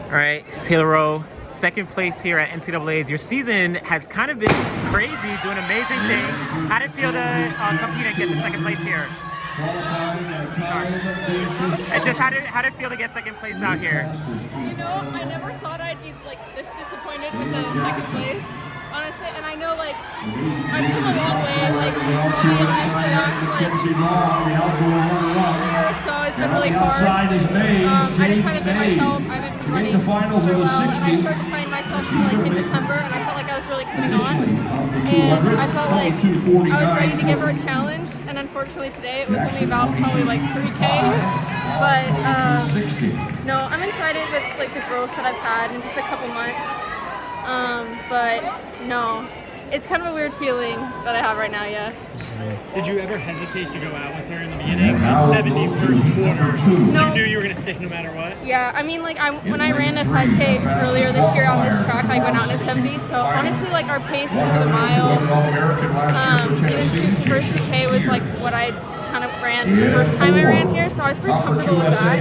All right, Taylor Rowe, second place here at NCAA's. Your season has kind of been crazy, doing amazing things. How did it feel to compete and get the second place here? Sorry. And just how did it feel to get second place out here? You know, I never thought I'd be like this disappointed with the second place, honestly. And I know like I've come a long way, like probably in just the last like year or so. It's been really hard. I just haven't been myself. I haven't been running very well, and I started to find myself like in December, and I felt like I was really coming on, and I felt like I was ready to give her a challenge. And unfortunately today it was only about probably like 3K, but no, I'm excited with like the growth that I've had in just a couple months. But no, it's kind of a weird feeling that I have right now. Yeah. Did you ever hesitate to go out with her in the beginning? 70 first quarter. No. You knew you were gonna stick no matter what. Yeah, I mean, like when I ran a 5K earlier this year on this track, I went out in a 70. So honestly, like our pace through the mile, even the first 2K was like what I kind of ran the first time I ran here. So I was pretty comfortable with that.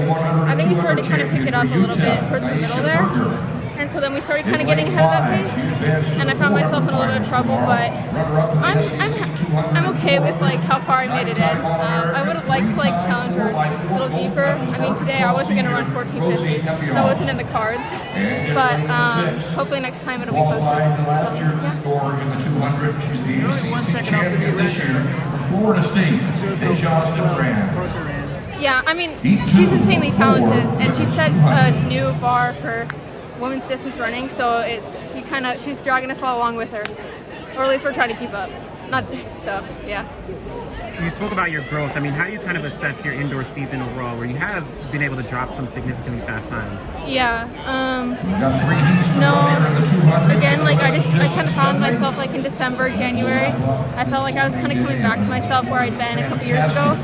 I think we started to kind of pick it up a little bit towards the middle there. And so then we started kind of getting ahead of that pace, and I found myself in a little bit of trouble. But I'm okay with like how far I made it in. I would have liked to like challenge her a little deeper. I mean, today I wasn't going to run 14:50. That wasn't in the cards. But hopefully next time it'll be closer. So, yeah. Florida State, Yeah, I mean, she's insanely talented, and she set a new bar for women's distance running, so she's dragging us all along with her, or at least we're trying to keep up. Yeah. You spoke about your growth. I mean, how do you kind of assess your indoor season overall, where you have been able to drop some significantly fast times? Yeah. No. Again, like I kind of found myself like in December, January. I felt like I was kind of coming back to myself where I'd been a couple years ago,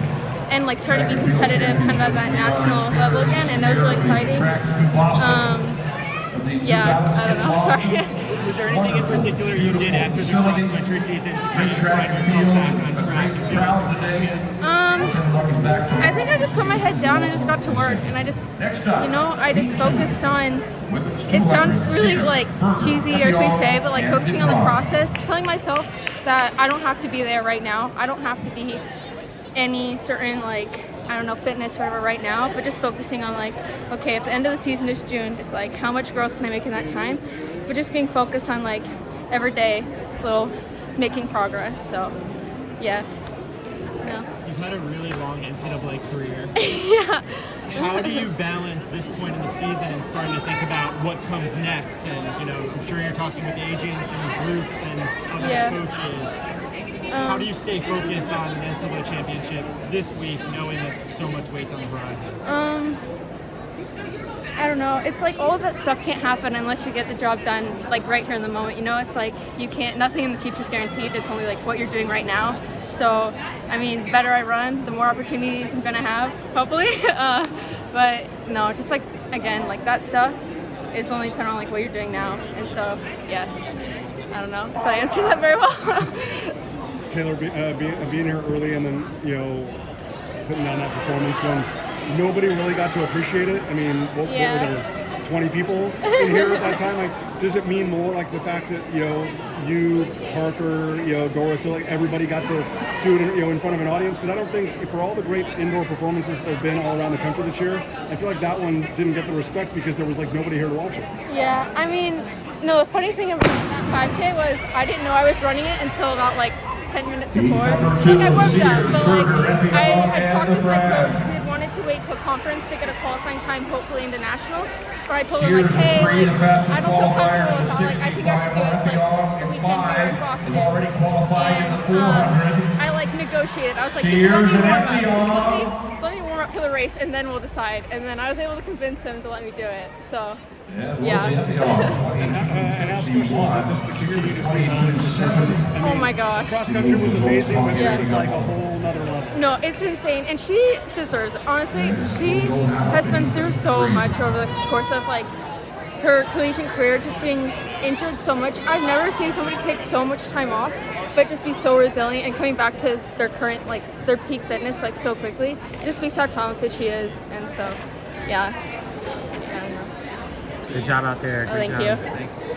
and like started to be competitive kind of at that national level again, and that was really exciting. Yeah, I don't know, sorry. Was there anything in particular you did after the cross-country season to kind of find yourself back on track? I think I just put my head down and just got to work, and I just focused on, it sounds really like cheesy or cliche, but like focusing on the process, telling myself that I don't have to be there right now. I don't have to be any certain like, I don't know, fitness or whatever right now, but just focusing on like, okay, if the end of the season is June, it's like how much growth can I make in that time? But just being focused on like every day, making progress. So yeah. No. You've had a really long NCAA career. Yeah. How do you balance this point in the season and starting to think about what comes next? And I'm sure you're talking with agents and groups and other coaches. How do you stay focused on the NCAA championship this week, knowing that so much weight's on the horizon? I don't know. It's like all of that stuff can't happen unless you get the job done like right here in the moment. It's like you can't. Nothing in the future's guaranteed. It's only like what you're doing right now. So, I mean, the better I run, the more opportunities I'm gonna have, hopefully. But no, just like again, like that stuff is only dependent on like what you're doing now. And so, yeah. I don't know if I answered that very well. Taylor, being here early and then, putting down that performance when nobody really got to appreciate it. I mean, what were there, 20 people in here at that time? Like, does it mean more like the fact that, you, Parker, Dora, so like everybody got to do it, in front of an audience? Because I don't think, for all the great indoor performances that have been all around the country this year, I feel like that one didn't get the respect because there was like nobody here to watch it. Yeah, I mean, no, the funny thing about that 5K was I didn't know I was running it until about like 10 minutes before. Like I warmed up, but like I talked with my coach. We had wanted to wait till conference to get a qualifying time, hopefully into nationals. But I told him like, hey, like, I don't feel comfortable with that. Like I think I should do it like the weekend here in Boston. And I like negotiated. I was like, just let me warm up. Just let me warm up for the race, and then we'll decide. And then I was able to convince him to let me do it. So. Yeah. And how special is it just to continue to see those sessions? Oh my gosh. Cross country was amazing, but this is like a whole nother level. No, it's insane, and she deserves it. Honestly, she has been through so much over the course of like her collegiate career, just being injured so much. I've never seen somebody take so much time off, but just be so resilient and coming back to their current, like their peak fitness, like so quickly. It just speaks how talented she is, and so, yeah. Good job out there. Oh, Great thank job. you. Thanks.